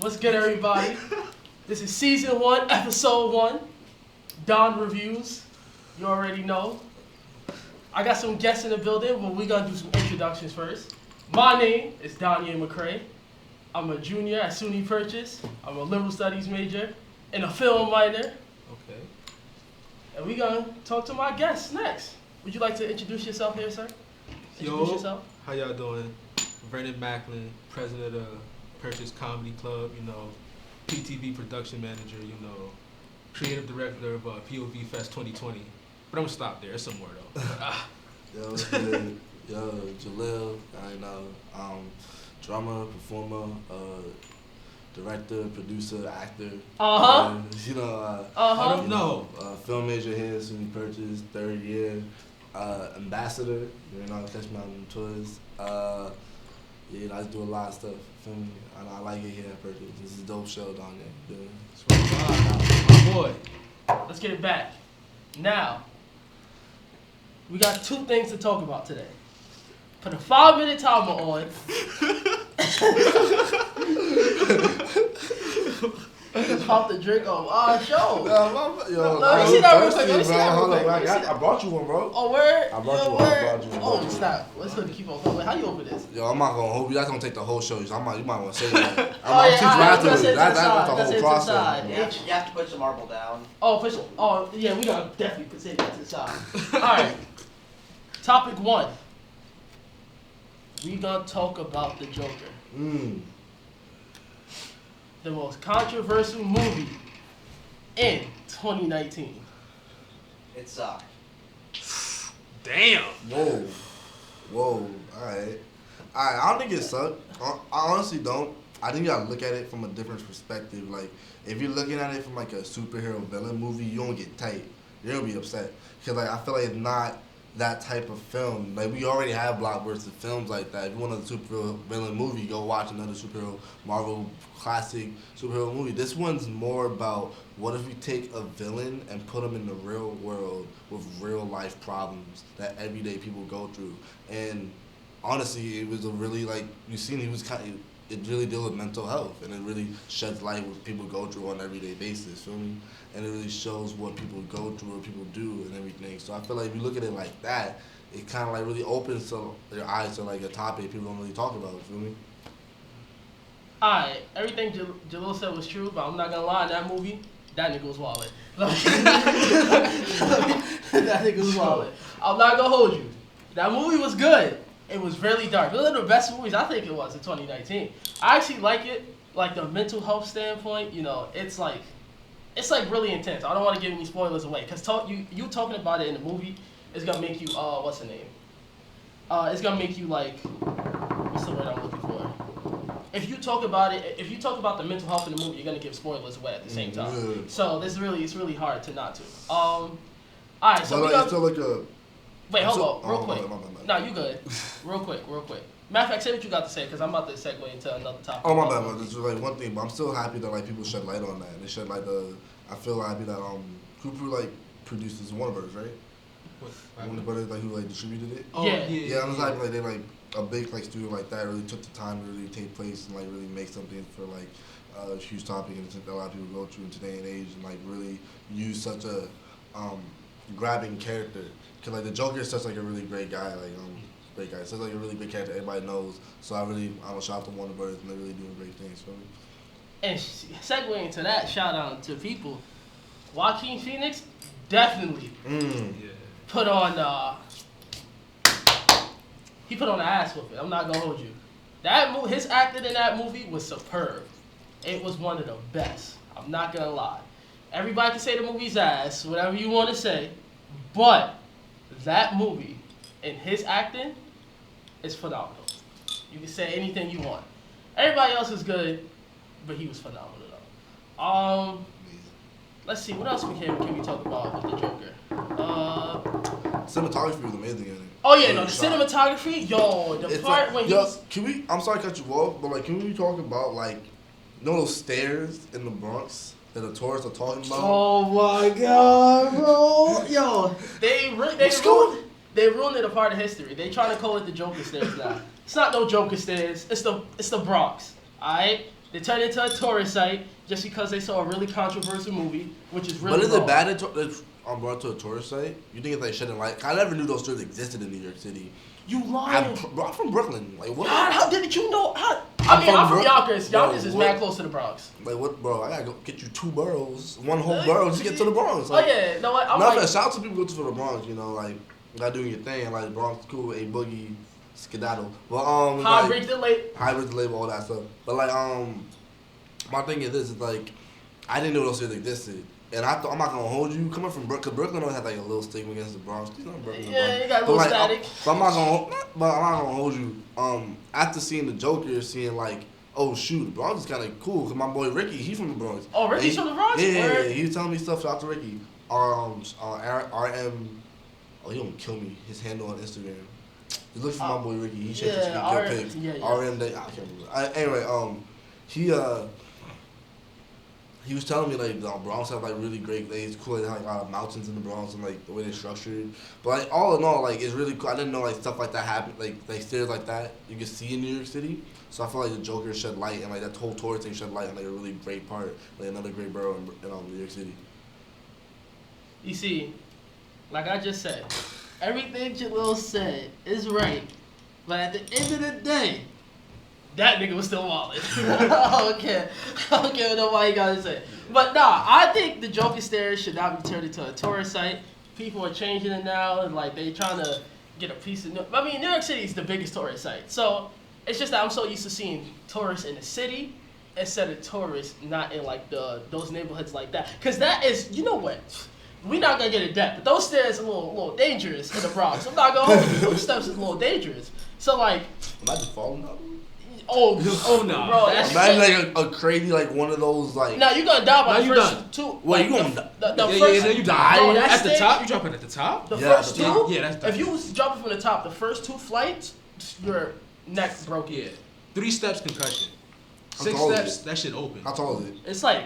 What's good, everybody? This is season 1, episode 1. Don Reviews. You already know. I got some guests in the building, but we're going to do some introductions first. My name is Donyae McCray. I'm a junior at SUNY Purchase. I'm a liberal studies major and a film minor. Okay. And we're going to talk to my guests next. Would you like to introduce yourself here, sir? Introduce yourself. How y'all doing? Vernon Macklin, president of Purchase Comedy Club, PTV production manager, creative director of POV Fest 2020. But I'm gonna stop there. It's some more though. Yo, what's good? Yo, Jalil, drummer, performer, director, producer, actor. I don't know. Film major here, SUNY Purchase, 3rd year. Ambassador, catch me on tours. I just do a lot of stuff. Feel me? And I like it here at Purchase. This is a dope show down there. My boy. Let's get it back. Now, we got 2 things to talk about today. Put a 5-minute timer on. Just pop the drink on our show. Let me see that real quick. Let me see that real quick. I brought you one, bro. Oh, word? I brought you one. Oh, stop. Let's keep on going. How you open this? Yo, I'm not gonna hold you. That's gonna take the whole show. So you might want to say that. I'll teach you afterwards. That's the whole whole process. You have to push the marble down. Oh, yeah, we gotta definitely consider that to the side. Alright. Topic 1. We gonna talk about the Joker. The most controversial movie in 2019. It sucked. Damn. Whoa. Alright. I don't think it sucked. I honestly don't. I think you gotta look at it from a different perspective. Like, if you're looking at it from like a superhero villain movie, you don't get tight. You're gonna be upset. Because I feel like it's not that type of film. Like, we already have blockbuster films like that. If you want a superhero villain movie, go watch another superhero Marvel classic superhero movie. This one's more about what if we take a villain and put him in the real world with real life problems that everyday people go through. And honestly, it was a really, it really deals with mental health, and it really sheds light what people go through on an everyday basis, feel me? And it really shows what people go through, what people do, and everything. So I feel like if you look at it like that, it kind of really opens your eyes to a topic people don't really talk about, feel me? Alright, everything Jalil said was true, but I'm not gonna lie, in that movie, that nigga was wildin'. That nigga was wildin'. I'm not gonna hold you. That movie was good. It was really dark. One of the best movies I think it was in 2019. I actually like it, like the mental health standpoint. It's really intense. I don't want to give any spoilers away, because you talking about it in the movie is gonna make you what's the name? It's gonna make you what's the word I'm looking for? If you talk about the mental health in the movie, you're gonna give spoilers away at the same time. So it's really hard to not to. All right, so it's still like a. Wait, hold on, real quick. My. No, you good. Real quick. Matter of fact, say what you got to say, because I'm about to segue into another topic. Oh, my bad, There's one thing, but I'm still happy that people shed light on that. They shed light I feel happy that Cooper produces Warner Brothers, right? Warner Brothers who distributed it. Oh, yeah. Yeah, I'm just happy they a big studio like that really took the time to really take place and really make something for a huge topic and something that a lot of people go through in today and age, and really use such a grabbing character. Cause the Joker is such a really great guy, great guy. Such a really big character everybody knows. So I shout out to Warner Brothers, and they're really doing great things for me. And segueing into that, shout out to people. Joaquin Phoenix definitely put on he put on the ass with it. I'm not gonna hold you. His acting in that movie was superb. It was one of the best. I'm not gonna lie. Everybody can say the movie's ass, whatever you want to say, but that movie and his acting is phenomenal. You can say anything you want. Everybody else is good, but he was phenomenal though. Let's see, what else can we talk about with the Joker? Cinematography was amazing in it. Oh yeah, the cinematography, the part when I'm sorry to cut you off, but can we talk about those stairs in the Bronx that the tourists are talking about? Oh my god, bro. Yo, they ruined it a part of history. They trying to call it the Joker stairs now. It's not no Joker stairs. It's the Bronx. Alright? They turned it into a tourist site just because they saw a really controversial movie, which is really But is wrong. it bad that it's brought to a tourist site? You think it's like shedding light? I never knew those stores existed in New York City. You lying. I'm from Brooklyn. Like what? God, how didn't you know? I'm I'm from from Yonkers. Bro, Yonkers is what? mad close to the Bronx. Like what, bro? I gotta go get you 2 boroughs, one whole borough just to get to the Bronx. Like, Oh yeah, you know what? I'm nothing. like, Shout out to people who go to the Bronx. You know, like gotta do your thing. Like Bronx, cool, a boogie, skedaddle. But High like, Bridge the Lake. high risk label, all that stuff. But like, my thing is this: is like, I didn't know those things existed, and I thought I'm not gonna hold you coming from Brooklyn. Brooklyn always had like a little stigma against the Bronx. It's not Brooklyn, Yeah, you got a but little like, static. I'm not gonna hold you. After seeing the Joker, seeing like, oh shoot, the Bronx is kind of cool because my boy Ricky, he's from the Bronx. Oh, Ricky's from the Bronx? Yeah, he was telling me stuff. Shout out to Ricky. RM. Oh, he gonna kill me. His handle on Instagram. Just look for my boy Ricky. He shaped yeah, good pics. yeah. RM. I can't remember. Anyway, he was telling me like the Bronx have like really great. Like, it's cool. They have like, a lot of mountains in the Bronx and like the way they're structured. But like all in all, like it's really cool. I didn't know like stuff like that happened. Like stairs like that you can see in New York City. So I feel like the Joker shed light and like that whole tourist thing shed light on like a really great part, like another great borough in New York City. You see, like I just said, everything Jalil said is right. But at the end of the day, that nigga was still walling. I don't care what nobody gotta say. But nah, I think the Joker stairs should not be turned into a tourist site. People are changing it now, and like they trying to get a piece of. I mean, New York City is the biggest tourist site, so it's just that I'm so used to seeing tourists in the city instead of tourists not in like those neighborhoods like that. Cause that is, you know what? We're not gonna get in depth, but those stairs are a little dangerous in the Bronx. I'm not gonna hold you. Those steps is a little dangerous. So like, Am I just falling up? oh no, bro, that's Imagine like a crazy like one of those like. now you're gonna die by Now the you first done. two. Well, like, you gonna the Yeah, first, then you die. Bro, that At the stage- top, you dropping at the top. The Yeah, first at the two. top. Yeah, that's if you was dropping from the top, the first 2 flights, your neck broke. Yeah, 3 steps concussion. How 6 tall is steps, it? that shit open. How tall is it? It's like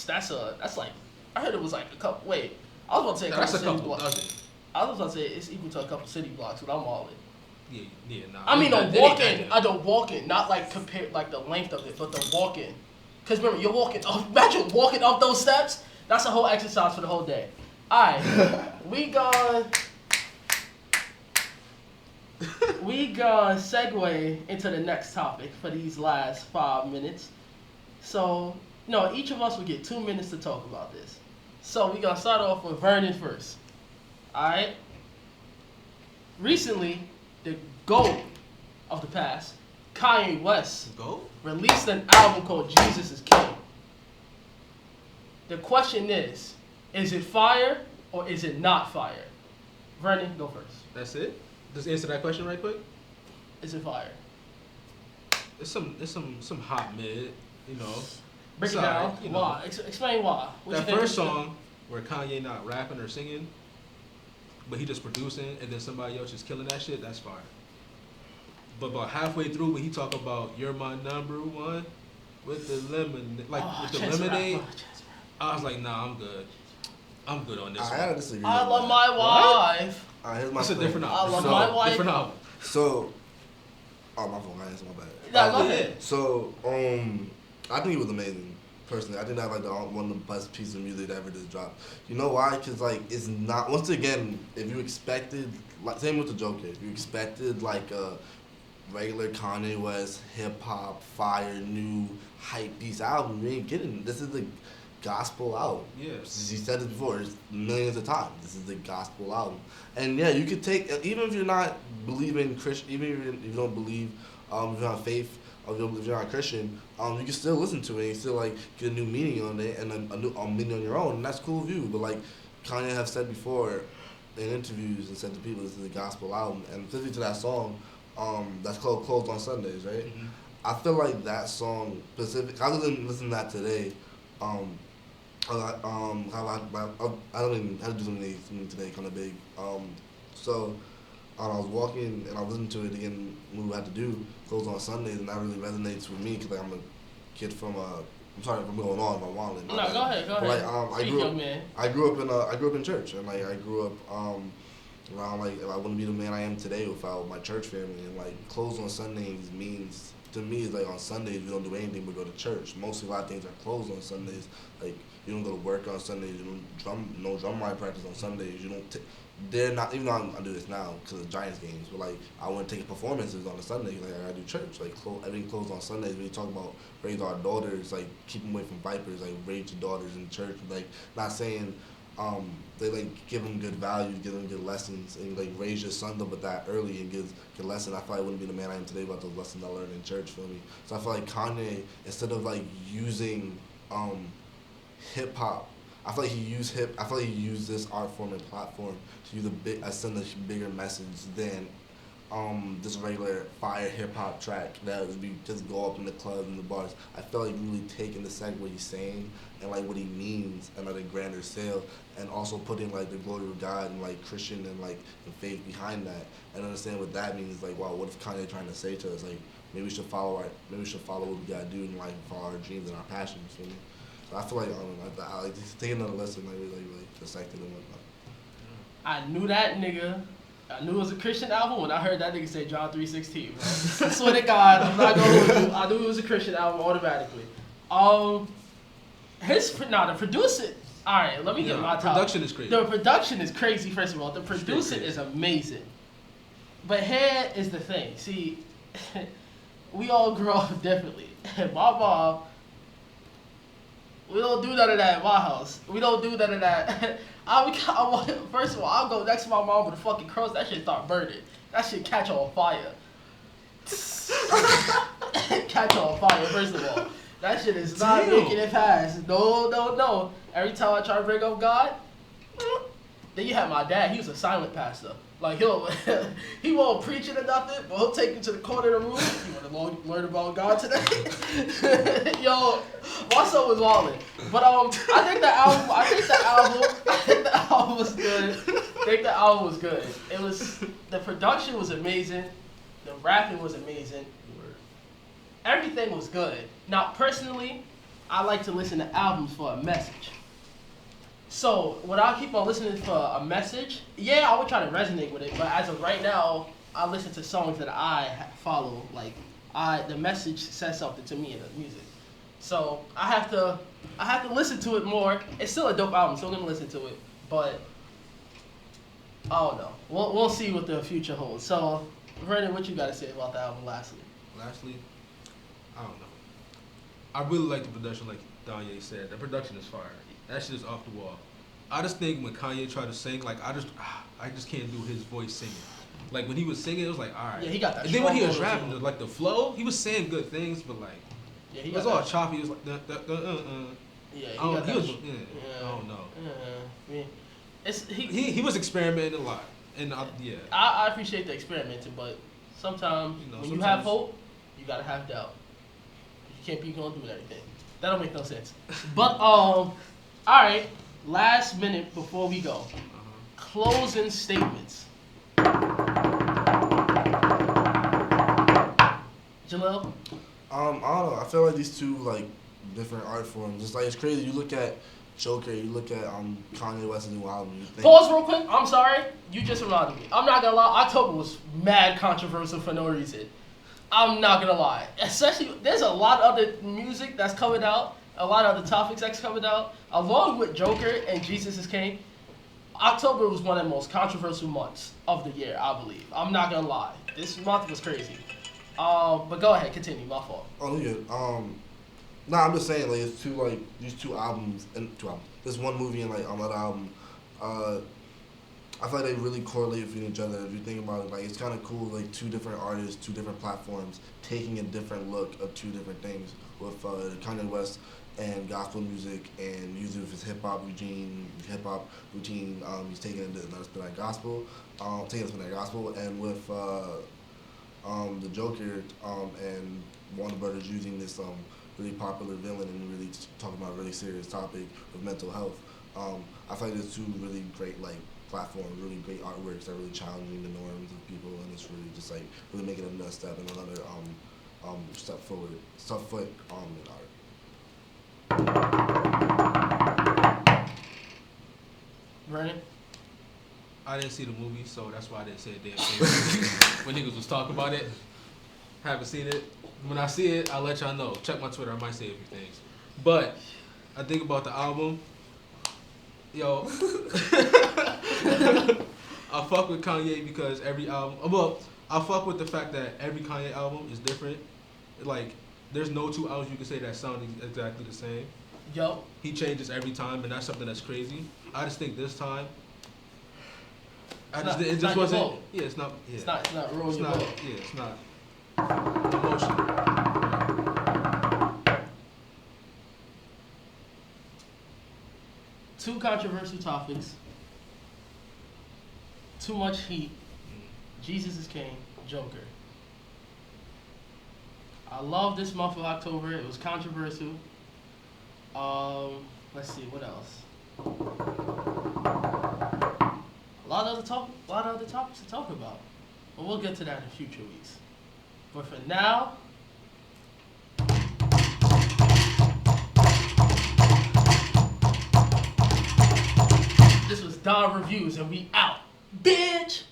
that's like I heard it was like a couple. Wait, I was about to say a couple That's a city couple blocks. dozen. I was about to say it's equal to a couple city blocks, but I'm all in. Yeah, nah. I mean, It the ain't that walking, bad. I don't walking, not like compared like the length of it, but the walking. Cause remember, you're walking. Imagine walking up those steps. That's a whole exercise for the whole day. All right, we gonna segue into the next topic for these last 5 minutes. So, no, each of us will get 2 minutes to talk about this. So we gonna start off with Vernon first. All right. Recently, the GOAT of the past, Kanye West, Go? released an album called Jesus is King. The question is it fire or is it not fire? Vernon, go first. That's it? Just answer that question right quick. Is it fire? It's some hot mid, you know. Break it It's down. alright, you know. Why? Explain why. What That you think? first song where Kanye not rapping or singing, but he just producing, and then somebody else just killing that shit, that's fire. But about halfway through, when he talk about "You're my number one" with the lemon, like with the Chance the lemonade, Rapper, Chance the I was like, nah, I'm good. I'm good on this I gotta one. disagree. Rapper. I with love that. my wife. Alright, here's my It's a thing. different I album. love Different my wife. Different album. So, oh my fault, man, it's my bad. No, go ahead. So, I think it was amazing. Personally, I think that like one of the best pieces of music that ever just dropped. You know why? Because like it's not. Once again, if you expected, like same with the Joker, if you expected like a regular Kanye West hip hop fire new hype beast album, you ain't getting. This is the gospel album. Yeah. He said it before, it's millions of times. This is the gospel album, and yeah, you could take even if you're not believing Christian, even if you don't believe, if you don't have faith, or if you're not a Christian, you can still listen to it. And you still like get a new meaning on it and a new meaning on your own, and that's cool with you. But like Kanye have said before in interviews and said to people, this is a gospel album, and specifically to that song, that's called "Closed on Sundays," right? Mm-hmm. I feel like that song specific. I was listening to that today. I don't even had to do something today, kind of big. So I was walking and I listened to it again. What we had to do close on Sundays, and that really resonates with me because like I'm a kid from I'm sorry if I'm going on. I'm wilding. No, go ahead. But like I grew up in church, and like I grew up around like I wouldn't be the man I am today without my church family, and like closed on Sundays means to me is like on Sundays we don't do anything but go to church. Mostly a lot of things are closed on Sundays. Like you don't go to work on Sundays. You don't no drum line practice on Sundays. You don't. They're not, even though I do this now because of Giants games, but like I want to take performances on a Sunday. Like I gotta do church. Like everything closed on Sundays. We talk about raise our daughters, like keep them away from vipers. Like raise your daughters in church. Like not saying they like give them good values, give them good lessons, and like raise your son up with that early and give good lessons. I feel like I wouldn't be the man I am today without those lessons I learned in church. For me, so I feel like Kanye, instead of like using hip hop. I feel like he used this art form and platform to use send a bigger message than this regular fire hip hop track that would be just go up in the clubs and the bars. I feel like really taking the sec what he's saying and like what he means and like a grander scale, and also putting like the glory of God and like Christian and like the faith behind that, and understand what that means. Like, wow, what is Kanye trying to say to us? Like, maybe we should follow what we gotta do and like follow our dreams and our passions. You know? I feel like I like taking another lesson, like really dissected and whatnot. I knew that nigga. I knew it was a Christian album when I heard that nigga say John 3:16. I swear to God, I'm not gonna hold you. I knew it was a Christian album automatically. The producer. All right, let me get my top. Production is crazy. The production is crazy. First of all, the producer is amazing. But here is the thing. See, we all grow up differently. My mom. We don't do none of that at my house. We don't do none of that. First of all, I'll go next to my mom with a fucking cross. That shit start burning. That shit catch on fire. Catch on fire, first of all. That shit is not making it past. No. Every time I try to bring up God, then you have my dad. He was a silent pastor. Like, he won't preach it or nothing, but he'll take you to the corner of the room. You want to learn about God today? Yo, my son was wilding. But I think the album was good. The production was amazing. The rapping was amazing. Everything was good. Now, personally, I like to listen to albums for a message. So, would I keep on listening for a message? Yeah, I would try to resonate with it, but as of right now, I listen to songs that I follow. Like, the message says something to me in the music. So, I have to listen to it more. It's still a dope album, so I'm gonna listen to it. But I don't know. We'll see what the future holds. So, Vernon, what you gotta say about the album? Lastly, I don't know. I really like the production, like Donyae said. The production is fire. That shit is off the wall. I just think when Kanye tried to sing, like I just can't do his voice singing. Like when he was singing, it was like, all right. Yeah, he got that. And then when he was rapping, like the flow, he was saying good things, but like it was all choppy. It was like Yeah, I don't know. He was experimenting a lot, and I appreciate the experimenting, but sometimes when you have hope, you gotta have doubt. You can't be going through everything. That don't make no sense. But all right, last minute before we go, closing statements. Jalil? I don't know. I feel like these two like different art forms. It's like it's crazy. You look at Joker. You look at Kanye West's new album. You think, pause real quick. I'm sorry. You just reminded me. I'm not gonna lie. October was mad controversial for no reason. I'm not gonna lie. Especially, there's a lot of other music that's coming out. A lot of other topics that's coming out. Along with Joker and Jesus is King, October was one of the most controversial months of the year, I believe. I'm not gonna lie. This month was crazy. But go ahead, continue. My fault. Oh yeah. Nah, I'm just saying like it's these two albums. This one movie and like another album. I feel like they really correlate with each other. If you think about it, like it's kind of cool, like two different artists, two different platforms, taking a different look of two different things. With Kanye West and gospel music and music with his hip hop routine. He's taking it to that gospel, and with the Joker and Warner Brothers using this really popular villain and really talking about a really serious topic of mental health. I feel like there's two really great like platforms, really great artworks that are really challenging the norms of people, and it's really just like really making another step and another step foot in art. Vernon? I didn't see the movie, so that's why I didn't say a damn thing when niggas was talking about it. Haven't seen it. When I see it, I'll let y'all know. Check my Twitter. I might say a few things. But I think about the album. Yo, I fuck with Kanye because every album. Well, I fuck with the fact that every Kanye album is different. Like, there's no two albums you can say that sound exactly the same. Yo. He changes every time, and that's something that's crazy. I just think this time, it just wasn't. Yeah, it's not. Yeah. It's not rolling. It's your not. boat. Yeah, it's not. Emotional. Two controversial topics. Too much heat. Jesus is King. Joker. I love this month of October. It was controversial. Let's see what else. A lot of other topics to talk about, but we'll get to that in future weeks. But for now, this was Don Reviews, and we out, bitch.